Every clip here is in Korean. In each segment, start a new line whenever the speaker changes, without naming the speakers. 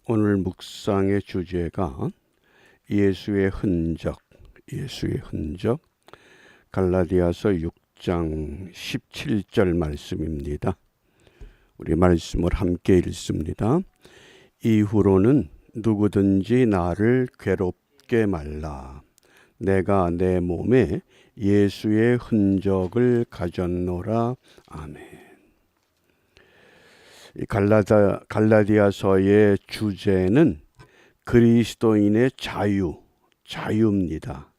오늘 묵상의 주제가 예수의 흔적, 갈라디아서 6장 17절 말씀입니다. 우리 말씀을 함께 읽습니다. 이후로는 누구든지 나를 괴롭게 말라. 내가 내 몸에 예수의 흔적을 가졌노라. 아멘. 갈라디아서의 주제는 그리스도인의 자유입니다.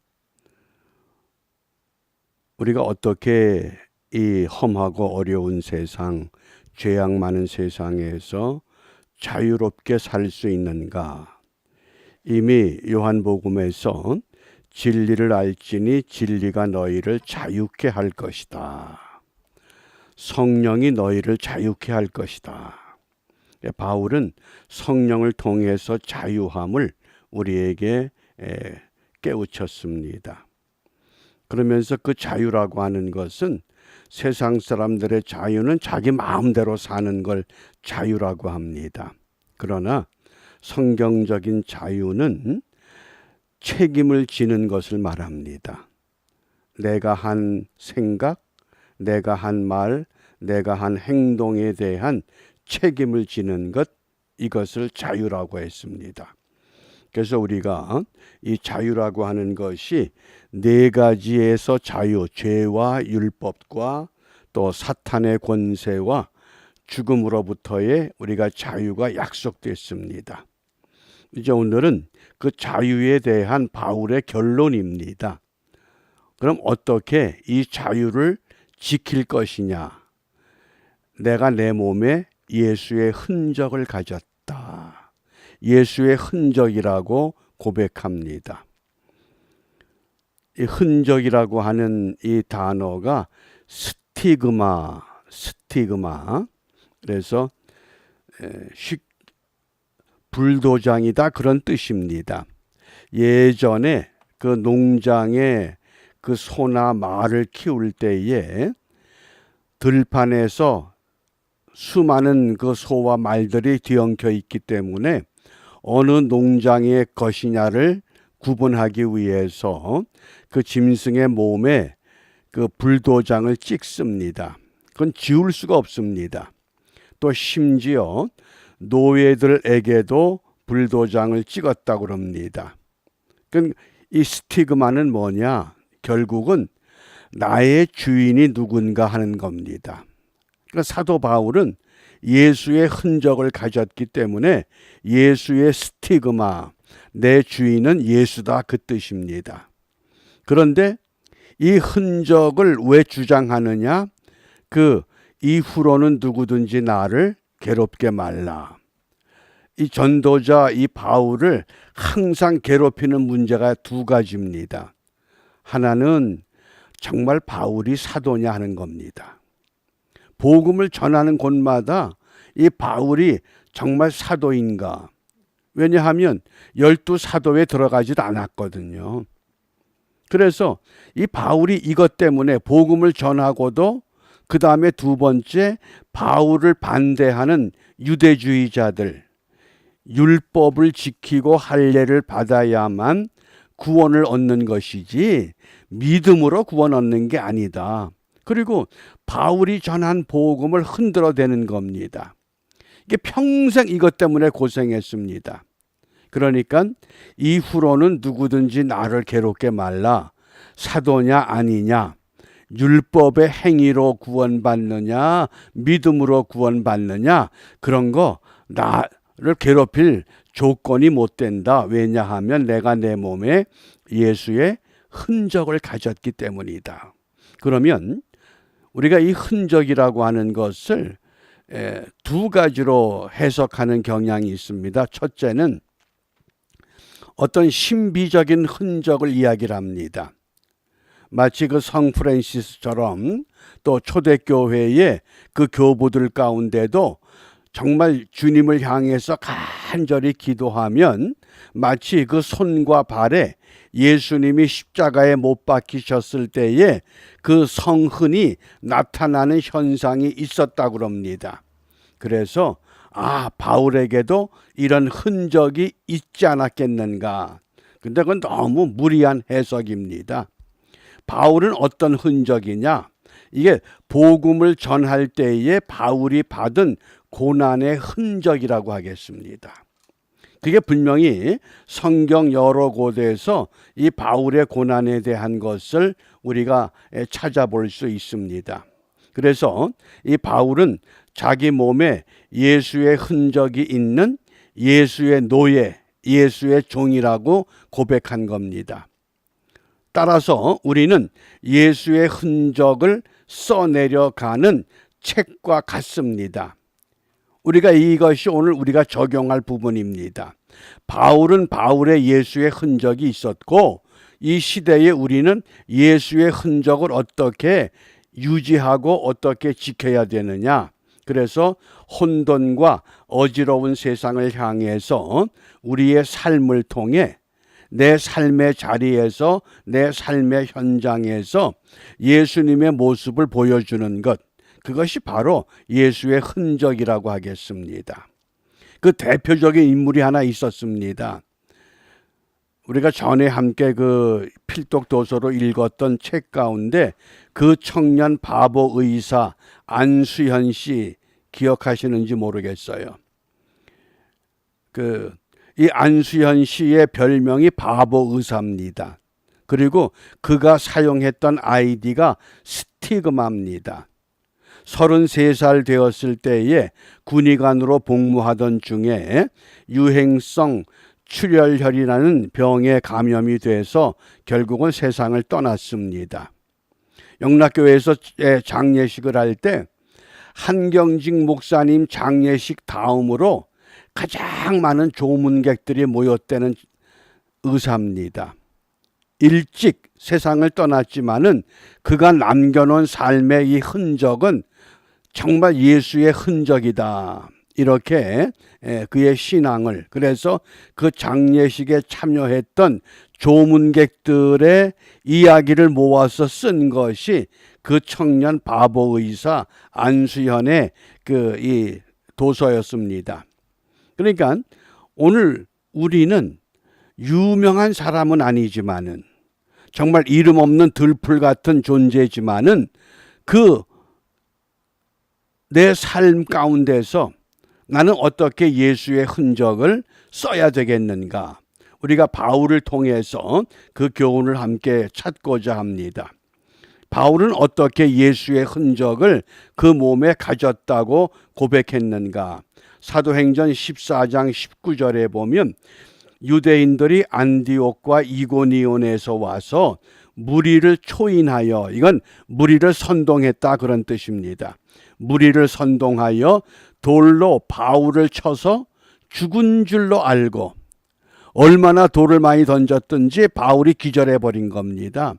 우리가 어떻게 이 험하고 어려운 세상, 죄악 많은 세상에서 자유롭게 살 수 있는가? 이미 요한복음에서 진리를 알지니 진리가 너희를 자유케 할 것이다. 성령이 너희를 자유케 할 것이다. 바울은 성령을 통해서 자유함을 우리에게 깨우쳤습니다. 그러면서 그 자유라고 하는 것은 세상 사람들의 자유는 자기 마음대로 사는 걸 자유라고 합니다. 그러나 성경적인 자유는 책임을 지는 것을 말합니다. 내가 한 생각, 내가 한 말, 내가 한 행동에 대한 책임을 지는 것, 이것을 자유라고 했습니다. 그래서 우리가 이 자유라고 하는 것이 네 가지에서 자유, 죄와 율법과 또 사탄의 권세와 죽음으로부터의 우리가 자유가 약속됐습니다. 이제 오늘은 그 자유에 대한 바울의 결론입니다. 그럼 어떻게 이 자유를 지킬 것이냐? 내가 내 몸에 예수의 흔적을 가졌다. 예수의 흔적이라고 고백합니다. 이 흔적이라고 하는 이 단어가 스티그마. 그래서 불도장이다, 그런 뜻입니다. 예전에 그 농장에 그 소나 말을 키울 때에 들판에서 수많은 그 소와 말들이 뒤엉켜 있기 때문에 어느 농장의 것이냐를 구분하기 위해서 그 짐승의 몸에 그 불도장을 찍습니다. 그건 지울 수가 없습니다. 또 심지어 노예들에게도 불도장을 찍었다고 합니다. 그러니까 이 스티그마는 뭐냐? 결국은 나의 주인이 누군가 하는 겁니다. 그러니까 사도 바울은 예수의 흔적을 가졌기 때문에 예수의 스티그마, 내 주인은 예수다, 그 뜻입니다. 그런데 이 흔적을 왜 주장하느냐? 그 이후로는 누구든지 나를 괴롭게 말라. 이 전도자 이 바울을 항상 괴롭히는 문제가 두 가지입니다. 하나는 정말 바울이 사도냐 하는 겁니다. 복음을 전하는 곳마다 이 바울이 정말 사도인가? 왜냐하면 12사도에 들어가지도 않았거든요. 그래서 이 바울이 이것 때문에 복음을 전하고도 그 다음에 두 번째, 바울을 반대하는 유대주의자들, 율법을 지키고 할례를 받아야만 구원을 얻는 것이지 믿음으로 구원 얻는 게 아니다. 그리고 바울이 전한 복음을 흔들어대는 겁니다. 이게 평생 이것 때문에 고생했습니다. 그러니까 이후로는 누구든지 나를 괴롭게 말라. 사도냐 아니냐, 율법의 행위로 구원받느냐, 믿음으로 구원받느냐, 그런 거 나를 괴롭힐 조건이 못 된다. 왜냐하면 내가 내 몸에 예수의 흔적을 가졌기 때문이다. 그러면 우리가 이 흔적이라고 하는 것을 두 가지로 해석하는 경향이 있습니다. 첫째는 어떤 신비적인 흔적을 이야기를 합니다. 마치 그 성 프란시스처럼 또 초대교회의 그 교부들 가운데도 정말 주님을 향해서 간절히 기도하면 마치 그 손과 발에 예수님이 십자가에 못 박히셨을 때에 그 성흔이 나타나는 현상이 있었다고 합니다. 그래서 바울에게도 이런 흔적이 있지 않았겠는가. 근데 그건 너무 무리한 해석입니다. 바울은 어떤 흔적이냐? 이게 복음을 전할 때에 바울이 받은 고난의 흔적이라고 하겠습니다. 그게 분명히 성경 여러 곳에서 이 바울의 고난에 대한 것을 우리가 찾아볼 수 있습니다. 그래서 이 바울은 자기 몸에 예수의 흔적이 있는 예수의 노예, 예수의 종이라고 고백한 겁니다. 따라서 우리는 예수의 흔적을 써내려가는 책과 같습니다. 우리가 이것이 오늘 우리가 적용할 부분입니다. 바울은 바울의 예수의 흔적이 있었고 이 시대에 우리는 예수의 흔적을 어떻게 유지하고 어떻게 지켜야 되느냐. 그래서 혼돈과 어지러운 세상을 향해서 우리의 삶을 통해 내 삶의 자리에서 내 삶의 현장에서 예수님의 모습을 보여주는 것, 그것이 바로 예수의 흔적이라고 하겠습니다. 그 대표적인 인물이 하나 있었습니다. 우리가 전에 함께 그 필독 도서로 읽었던 책 가운데 그 청년 바보 의사 안수현 씨 기억하시는지 모르겠어요. 이 안수현 씨의 별명이 바보 의사입니다. 그리고 그가 사용했던 아이디가 스티그마입니다. 33살 되었을 때에 군의관으로 복무하던 중에 유행성 출혈혈이라는 병에 감염이 돼서 결국은 세상을 떠났습니다. 영락교회에서 장례식을 할 때 한경직 목사님 장례식 다음으로 가장 많은 조문객들이 모였다는 의사입니다. 일찍 세상을 떠났지만은 그가 남겨놓은 삶의 이 흔적은 정말 예수의 흔적이다. 이렇게 그의 신앙을, 그래서 그 장례식에 참여했던 조문객들의 이야기를 모아서 쓴 것이 그 청년 바보 의사 안수현의 이 도서였습니다. 그러니까 오늘 우리는 유명한 사람은 아니지만은 정말 이름 없는 들풀 같은 존재지만은 그 내 삶 가운데서 나는 어떻게 예수의 흔적을 써야 되겠는가? 우리가 바울을 통해서 그 교훈을 함께 찾고자 합니다. 바울은 어떻게 예수의 흔적을 그 몸에 가졌다고 고백했는가? 사도행전 14장 19절에 보면 유대인들이 안디옥과 이고니온에서 와서 무리를 초인하여, 이건 무리를 선동했다 그런 뜻입니다. 무리를 선동하여 돌로 바울을 쳐서 죽은 줄로 알고, 얼마나 돌을 많이 던졌든지 바울이 기절해 버린 겁니다.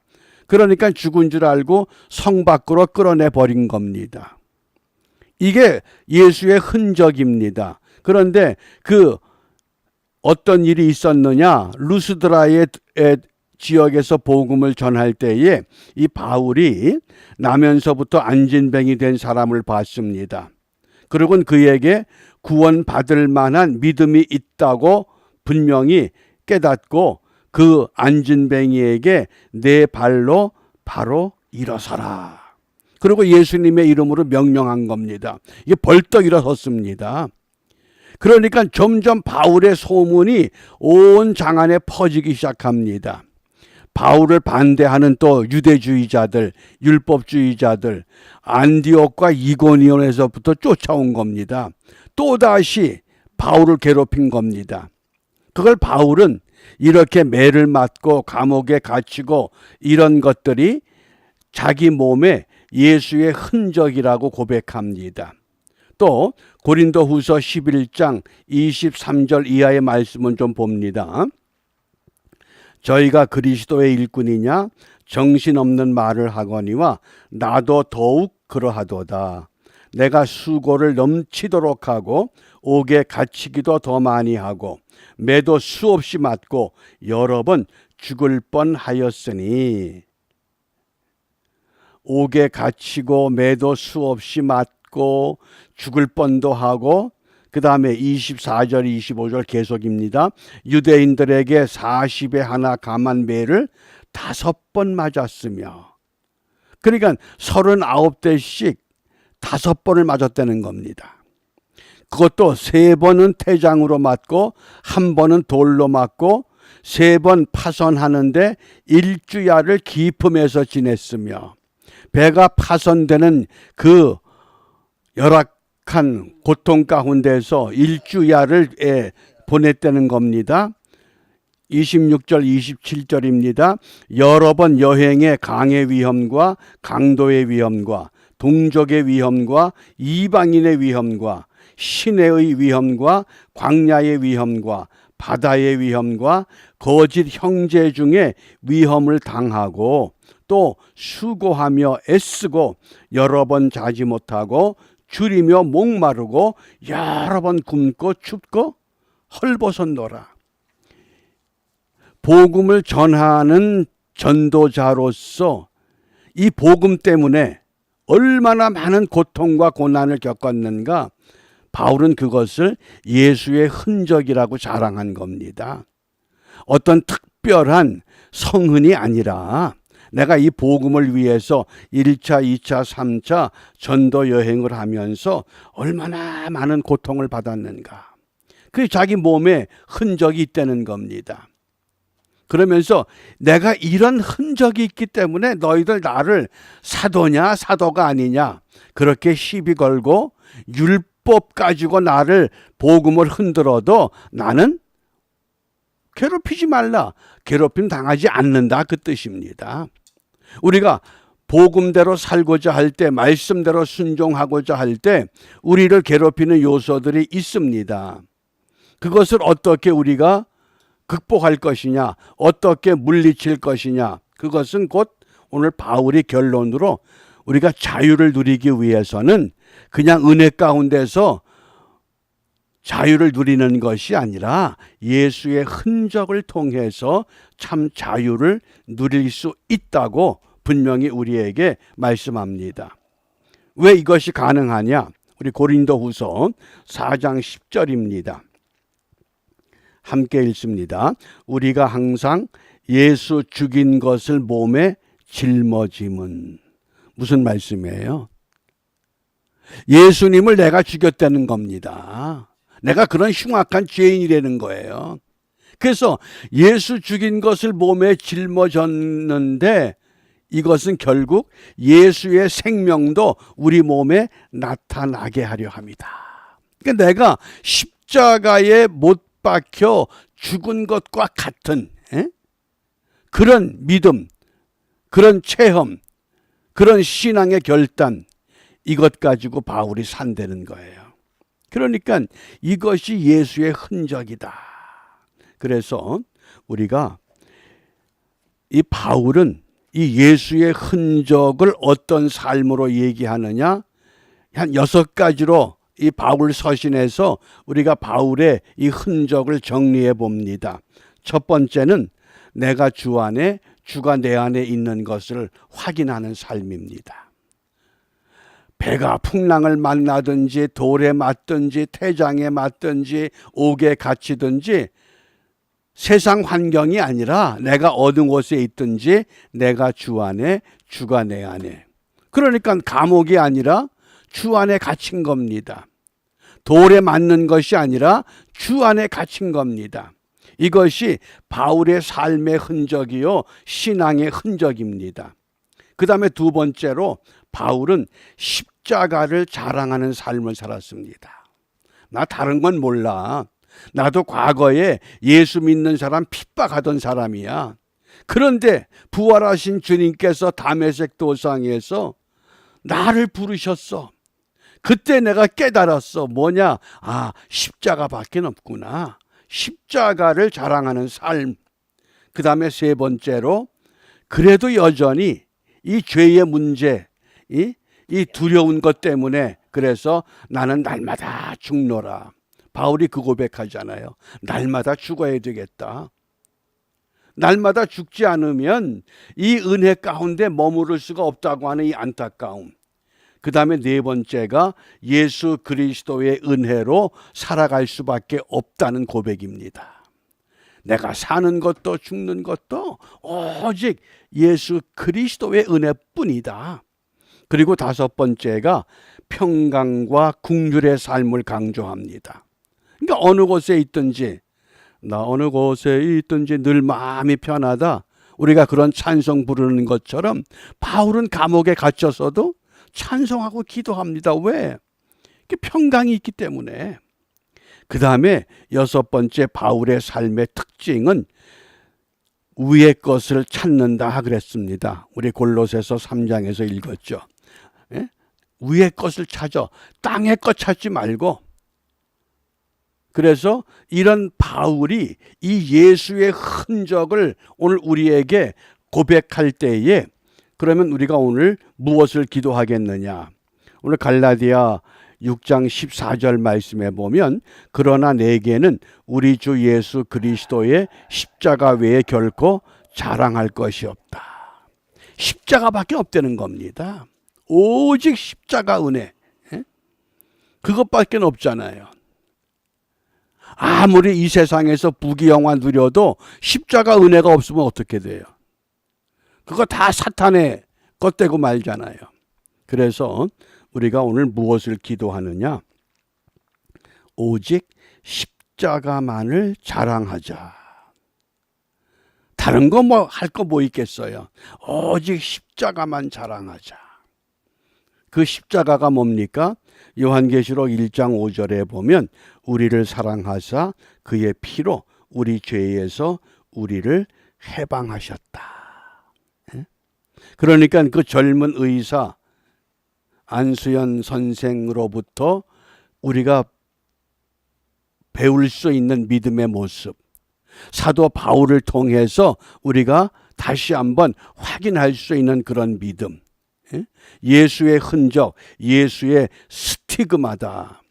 그러니까 죽은 줄 알고 성 밖으로 끌어내 버린 겁니다. 이게 예수의 흔적입니다. 그런데 어떤 일이 있었느냐? 루스드라의 지역에서 복음을 전할 때에 이 바울이 나면서부터 안진뱅이 된 사람을 봤습니다. 그리고 그에게 구원받을 만한 믿음이 있다고 분명히 깨닫고 그 안진뱅이에게 내 발로 바로 일어서라. 그리고 예수님의 이름으로 명령한 겁니다. 이게 벌떡 일어섰습니다. 그러니까 점점 바울의 소문이 온 장안에 퍼지기 시작합니다. 바울을 반대하는 또 유대주의자들, 율법주의자들, 안디옥과 이고니온에서부터 쫓아온 겁니다. 또다시 바울을 괴롭힌 겁니다. 그걸 바울은 이렇게 매를 맞고 감옥에 갇히고 이런 것들이 자기 몸에 예수의 흔적이라고 고백합니다. 또 고린도후서 11장 23절 이하의 말씀은 좀 봅니다. 저희가 그리스도의 일꾼이냐 정신없는 말을 하거니와 나도 더욱 그러하도다. 내가 수고를 넘치도록 하고 옥에 갇히기도 더 많이 하고 매도 수없이 맞고 여러 번 죽을 뻔하였으니, 옥에 갇히고 매도 수없이 맞고 죽을 뻔도 하고 그 다음에 24절 25절 계속입니다. 유대인들에게 40에 하나 감한 매를 5번 맞았으며, 그러니까 39대씩 5번을 맞았다는 겁니다. 그것도 3번은 태장으로 맞고 1번은 돌로 맞고 3번 파선하는데 일주야를 기품해서 지냈으며, 배가 파선되는 그 열악한 고통 가운데서 일주야를 보냈다는 겁니다. 26절 27절입니다. 여러 번 여행의 강의 위험과 강도의 위험과 동족의 위험과 이방인의 위험과 시내의 위험과 광야의 위험과 바다의 위험과 거짓 형제 중에 위험을 당하고, 또 수고하며 애쓰고 여러 번 자지 못하고 줄이며 목마르고 여러 번 굶고 춥고 헐벗었노라. 복음을 전하는 전도자로서 이 복음 때문에 얼마나 많은 고통과 고난을 겪었는가, 바울은 그것을 예수의 흔적이라고 자랑한 겁니다. 어떤 특별한 성흔이 아니라 내가 이 복음을 위해서 1차, 2차, 3차 전도 여행을 하면서 얼마나 많은 고통을 받았는가. 그게 자기 몸에 흔적이 있다는 겁니다. 그러면서 내가 이런 흔적이 있기 때문에 너희들 나를 사도냐 사도가 아니냐 그렇게 시비 걸고 율법 가지고 나를 복음을 흔들어도 나는 괴롭히지 말라. 괴롭힘 당하지 않는다, 그 뜻입니다. 우리가 복음대로 살고자 할 때, 말씀대로 순종하고자 할 때 우리를 괴롭히는 요소들이 있습니다. 그것을 어떻게 우리가 극복할 것이냐, 어떻게 물리칠 것이냐, 그것은 곧 오늘 바울이 결론으로 우리가 자유를 누리기 위해서는 그냥 은혜 가운데서 자유를 누리는 것이 아니라 예수의 흔적을 통해서 참 자유를 누릴 수 있다고 분명히 우리에게 말씀합니다. 왜 이것이 가능하냐? 우리 고린도후서 4장 10절입니다. 함께 읽습니다. 우리가 항상 예수 죽인 것을 몸에 짊어짐은, 무슨 말씀이에요? 예수님을 내가 죽였다는 겁니다. 내가 그런 흉악한 죄인이라는 거예요. 그래서 예수 죽인 것을 몸에 짊어졌는데 이것은 결국 예수의 생명도 우리 몸에 나타나게 하려 합니다. 그러니까 내가 십자가에 못 박혀 죽은 것과 같은 그런 믿음, 그런 체험, 그런 신앙의 결단, 이것 가지고 바울이 산다는 거예요. 그러니까 이것이 예수의 흔적이다. 그래서 우리가 이 바울은 이 예수의 흔적을 어떤 삶으로 얘기하느냐, 한 6가지로 이 바울 서신에서 우리가 바울의 이 흔적을 정리해 봅니다. 첫 번째는 내가 주 안에, 주가 내 안에 있는 것을 확인하는 삶입니다. 배가 풍랑을 만나든지 돌에 맞든지 태장에 맞든지 옥에 갇히든지 세상 환경이 아니라 내가 어느 곳에 있든지 내가 주 안에, 주가 내 안에. 그러니까 감옥이 아니라 주 안에 갇힌 겁니다. 돌에 맞는 것이 아니라 주 안에 갇힌 겁니다. 이것이 바울의 삶의 흔적이요, 신앙의 흔적입니다. 그 다음에 두 번째로 바울은 십자가를 자랑하는 삶을 살았습니다. 나 다른 건 몰라. 나도 과거에 예수 믿는 사람 핍박하던 사람이야. 그런데 부활하신 주님께서 다메섹 도상에서 나를 부르셨어. 그때 내가 깨달았어. 뭐냐? 아, 십자가밖에 없구나. 십자가를 자랑하는 삶. 그 다음에 세 번째로 그래도 여전히 이 죄의 문제, 이 두려운 것 때문에 그래서 나는 날마다 죽노라. 바울이 그 고백하잖아요. 날마다 죽어야 되겠다. 날마다 죽지 않으면 이 은혜 가운데 머무를 수가 없다고 하는 이 안타까움. 그 다음에 네 번째가 예수 그리스도의 은혜로 살아갈 수밖에 없다는 고백입니다. 내가 사는 것도 죽는 것도 오직 예수 그리스도의 은혜뿐이다. 그리고 다섯 번째가 평강과 긍휼의 삶을 강조합니다. 그러니까 어느 곳에 있든지 나 어느 곳에 있든지 늘 마음이 편하다. 우리가 그런 찬송 부르는 것처럼 바울은 감옥에 갇혀서도 찬송하고 기도합니다. 왜? 평강이 있기 때문에. 그 다음에 여섯 번째 바울의 삶의 특징은 위의 것을 찾는다 그랬습니다. 우리 골로새서 3장에서 읽었죠. 예? 위의 것을 찾아. 땅의 것 찾지 말고. 그래서 이런 바울이 이 예수의 흔적을 오늘 우리에게 고백할 때에 그러면 우리가 오늘 무엇을 기도하겠느냐? 오늘 갈라디아 6장 14절 말씀에 보면 그러나 내게는 우리 주 예수 그리스도의 십자가 외에 결코 자랑할 것이 없다. 십자가밖에 없다는 겁니다. 오직 십자가 은혜. 그것밖에 없잖아요. 아무리 이 세상에서 부귀영화 누려도 십자가 은혜가 없으면 어떻게 돼요? 그거 다 사탄의 것되고 말잖아요. 그래서 우리가 오늘 무엇을 기도하느냐? 오직 십자가만을 자랑하자. 다른 거 뭐 할 거 뭐 있겠어요? 오직 십자가만 자랑하자. 그 십자가가 뭡니까? 요한계시록 1장 5절에 보면 우리를 사랑하사 그의 피로 우리 죄에서 우리를 해방하셨다. 그러니까 그 젊은 의사 안수연 선생으로부터 우리가 배울 수 있는 믿음의 모습, 사도 바울을 통해서 우리가 다시 한번 확인할 수 있는 그런 믿음, 예수의 흔적, 예수의 스티그마다.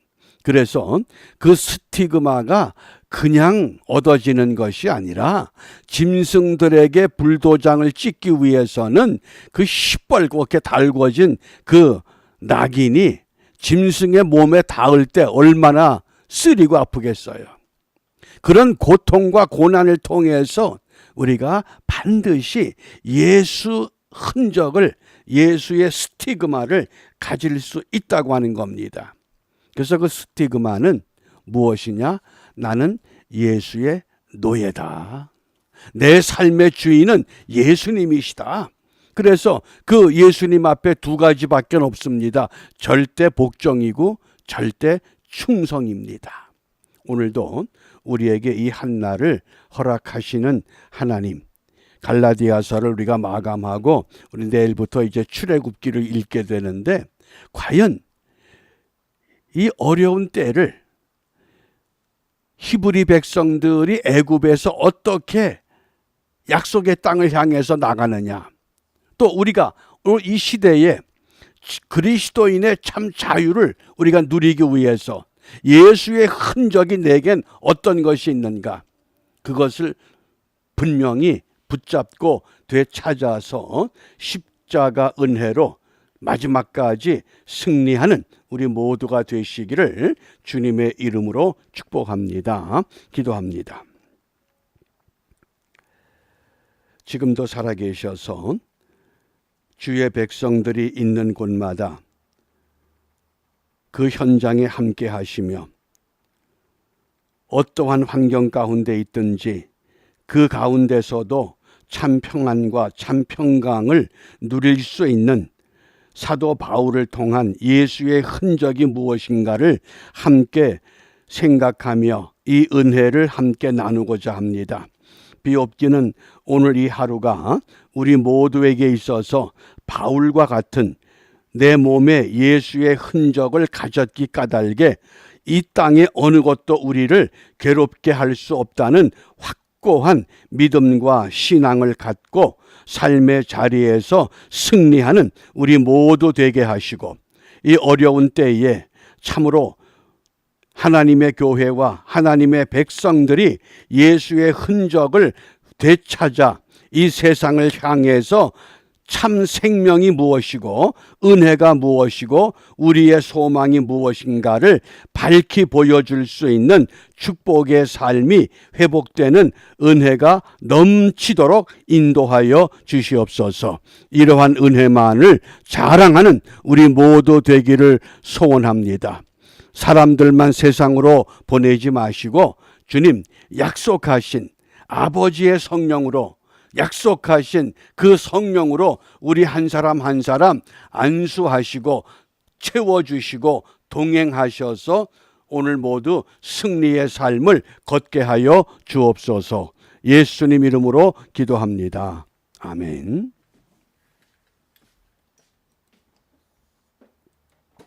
그래서 그 스티그마가 그냥 얻어지는 것이 아니라 짐승들에게 불도장을 찍기 위해서는 그 시뻘겋게 달궈진 그 낙인이 짐승의 몸에 닿을 때 얼마나 쓰리고 아프겠어요. 그런 고통과 고난을 통해서 우리가 반드시 예수 흔적을, 예수의 스티그마를 가질 수 있다고 하는 겁니다. 그래서 그 스티그마는 무엇이냐? 나는 예수의 노예다. 내 삶의 주인은 예수님이시다. 그래서 그 예수님 앞에 두 가지밖에 없습니다. 절대 복종이고 절대 충성입니다. 오늘도 우리에게 이 한날을 허락하시는 하나님, 갈라디아서를 우리가 마감하고 우리 내일부터 이제 출애굽기를 읽게 되는데 과연 이 어려운 때를 히브리 백성들이 애굽에서 어떻게 약속의 땅을 향해서 나가느냐, 또 우리가 오늘 이 시대에 그리스도인의 참 자유를 우리가 누리기 위해서 예수의 흔적이 내겐 어떤 것이 있는가, 그것을 분명히 붙잡고 되찾아서 십자가 은혜로 마지막까지 승리하는 우리 모두가 되시기를 주님의 이름으로 축복합니다. 기도합니다. 지금도 살아계셔서 주의 백성들이 있는 곳마다 그 현장에 함께 하시며 어떠한 환경 가운데 있든지 그 가운데서도 참 평안과 참 평강을 누릴 수 있는 사도 바울을 통한 예수의 흔적이 무엇인가를 함께 생각하며 이 은혜를 함께 나누고자 합니다. 비옵기는 오늘 이 하루가 우리 모두에게 있어서 바울과 같은 내 몸에 예수의 흔적을 가졌기 까닭에 이 땅의 어느 것도 우리를 괴롭게 할 수 없다는 확고한 믿음과 신앙을 갖고 삶의 자리에서 승리하는 우리 모두 되게 하시고, 이 어려운 때에 참으로 하나님의 교회와 하나님의 백성들이 예수의 흔적을 되찾아 이 세상을 향해서 참 생명이 무엇이고 은혜가 무엇이고 우리의 소망이 무엇인가를 밝히 보여줄 수 있는 축복의 삶이 회복되는 은혜가 넘치도록 인도하여 주시옵소서. 이러한 은혜만을 자랑하는 우리 모두 되기를 소원합니다. 사람들만 세상으로 보내지 마시고 주님 약속하신 아버지의 성령으로, 약속하신 그 성령으로 우리 한 사람 한 사람 안수하시고 채워주시고 동행하셔서 오늘 모두 승리의 삶을 걷게 하여 주옵소서. 예수님 이름으로 기도합니다. 아멘.